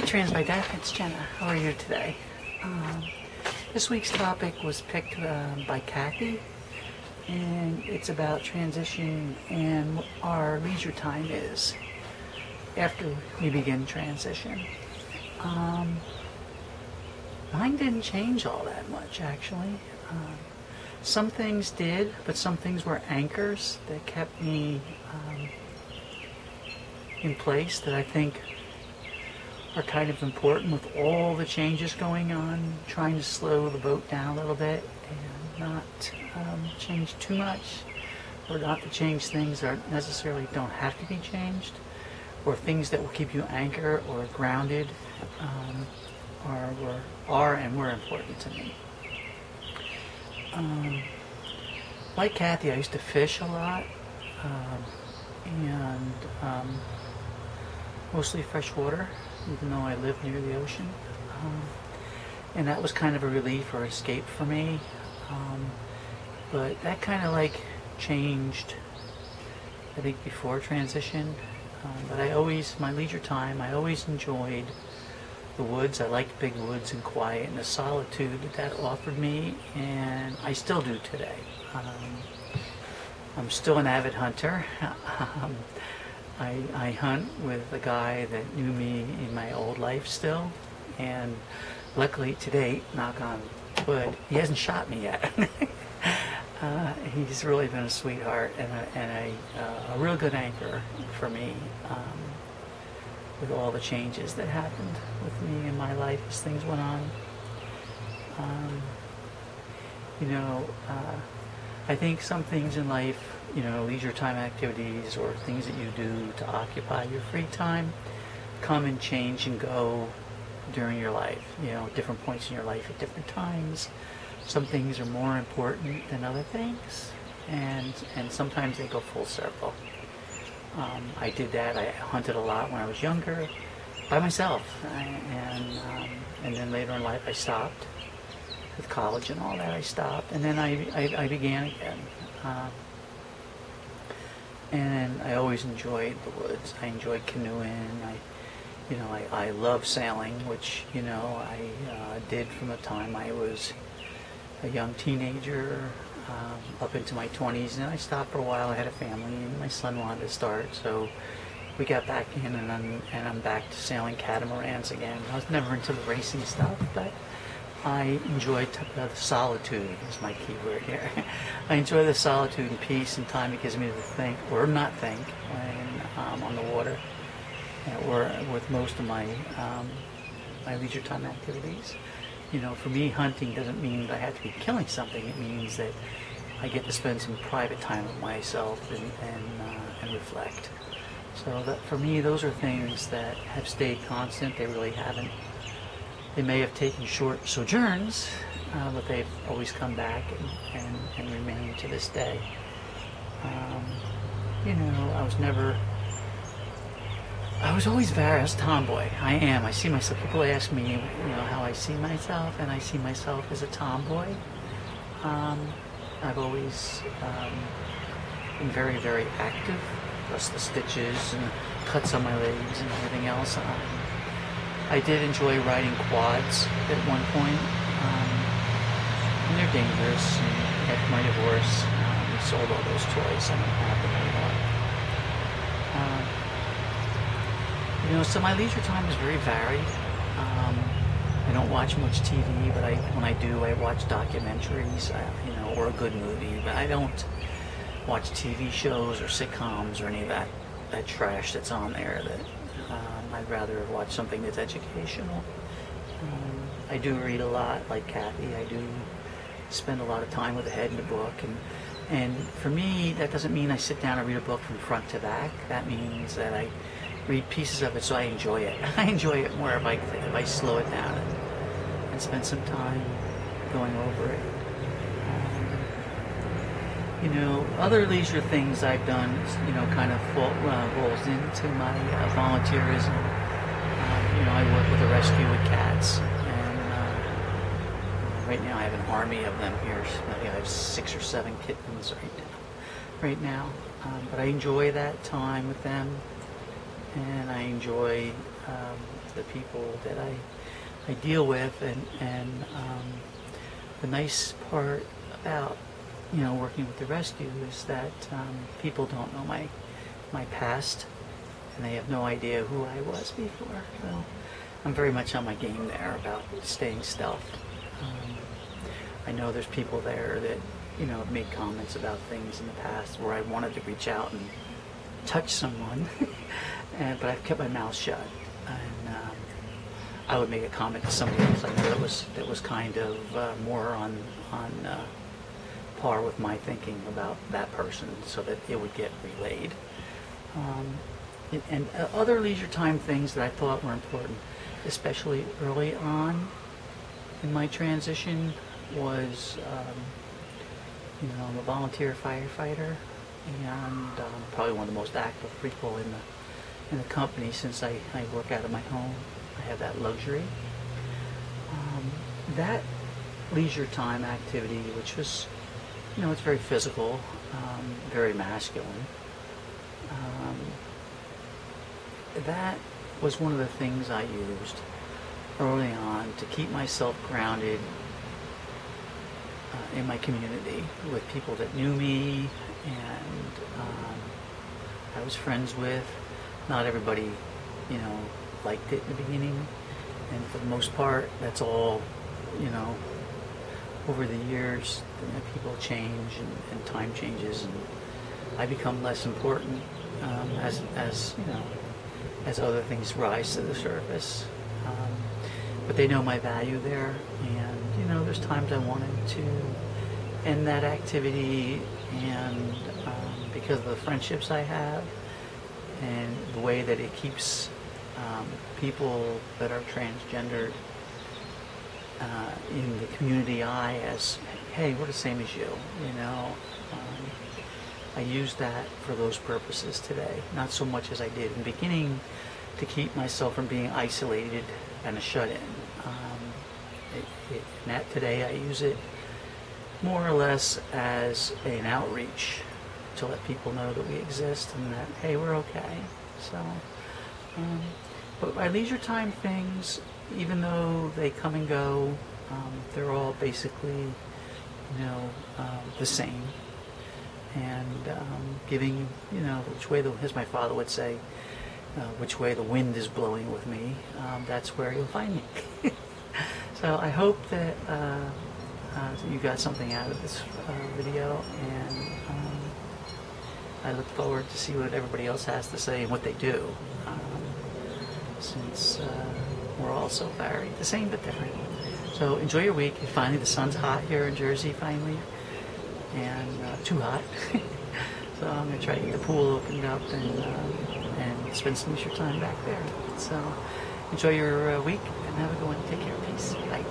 TransByDef, it's Jenna. How are you today? This week's topic was picked by Kathy, and it's about transition and what our leisure time is after we begin transition. Mine didn't change all that much, actually. Some things did, but some things were anchors that kept me in place that I think are kind of important with all the changes going on, trying to slow the boat down a little bit and not change too much, or not to change things that necessarily don't have to be changed, or things that will keep you anchored or grounded are and were important to me. Like Kathy, I used to fish a lot, and mostly freshwater, even though I live near the ocean. And that was kind of a relief or escape for me. But that kind of like changed, I think, before transition. But my leisure time, I always enjoyed the woods. I liked big woods and quiet and the solitude that offered me, and I still do today. I'm still an avid hunter. I hunt with a guy that knew me in my old life still, and luckily to date, knock on wood, he hasn't shot me yet. He's really been a sweetheart and a real good anchor for me with all the changes that happened with me in my life as things went on. I think some things in life, leisure time activities or things that you do to occupy your free time come and change and go during your life, different points in your life at different times. Some things are more important than other things, and sometimes they go full circle. I did that. I hunted a lot when I was younger by myself, and then later in life I stopped. With college and all that, I stopped, and then I began again. And I always enjoyed the woods. I enjoyed canoeing. I love sailing, which I did from the time I was a young teenager up into my 20s, and I stopped for a while. I had a family, and my son wanted to start, so we got back in, and I'm back to sailing catamarans again. I was never into the racing stuff, but I enjoy the solitude is my key word here. I enjoy the solitude and peace and time it gives me to think, or not think, when I'm on the water, or with most of my leisure time activities. For me, hunting doesn't mean that I have to be killing something. It means that I get to spend some private time with myself and reflect. So that for me, those are things that have stayed constant. They really haven't. They may have taken short sojourns, but they've always come back and remain to this day. I was always various tomboy. I am. I see myself. People ask me, how I see myself, and I see myself as a tomboy. I've always been very, very active, plus the stitches and cuts on my legs and everything else. I did enjoy riding quads at one point, and they're dangerous. And after my divorce, we sold all those toys. I don't have them anymore. So my leisure time is very varied. I don't watch much TV, but when I do, I watch documentaries, or a good movie. But I don't watch TV shows or sitcoms or any of that trash that's on there. I'd rather watch something that's educational. I do read a lot, like Kathy. I do spend a lot of time with the head in the book, and for me, that doesn't mean I sit down and read a book from front to back. That means that I read pieces of it so I enjoy it. I enjoy it more if I slow it down and spend some time going over it. Other leisure things I've done, kind of rolls into my volunteerism. I work with a rescue with cats, and right now I have an army of them here. I have 6 or 7 kittens right now. But I enjoy that time with them, and I enjoy the people that I deal with, and the nice part about working with the rescue is that people don't know my past, and they have no idea who I was before. So I'm very much on my game there about staying stealth. I know there's people there that have made comments about things in the past where I wanted to reach out and touch someone, but I've kept my mouth shut. And I would make a comment to somebody else I know that was kind of more on par with my thinking about that person, so that it would get relayed. And other leisure time things that I thought were important, especially early on in my transition, was I'm a volunteer firefighter, and probably one of the most active people in the company, since I work out of my home. I have that luxury. That leisure time activity, which was, it's very physical, very masculine. That was one of the things I used early on to keep myself grounded in my community, with people that knew me and I was friends with. Not everybody, liked it in the beginning, and for the most part, that's all, over the years, people change and time changes, and I become less important as other things rise to the surface. But they know my value there, and there's times I wanted to end that activity, and because of the friendships I have and the way that it keeps people that are transgendered in the community eye as, hey, we're the same as you, I use that for those purposes today, not so much as I did in the beginning, to keep myself from being isolated and a shut-in. Today I use it more or less as an outreach to let people know that we exist and that, hey, we're okay. So, but my leisure time things, even though they come and go, they're all basically, the same. And giving, which way, as my father would say, which way the wind is blowing with me, that's where you'll find me. So I hope that you got something out of this video, and I look forward to see what everybody else has to say and what they do, since we're all so varied, the same but different. So enjoy your week. Finally, the sun's hot here in Jersey, finally, and too hot. So I'm going to try to get the pool opened up and spend some leisure time back there. So enjoy your week, and have a good one. Take care. Peace. Bye.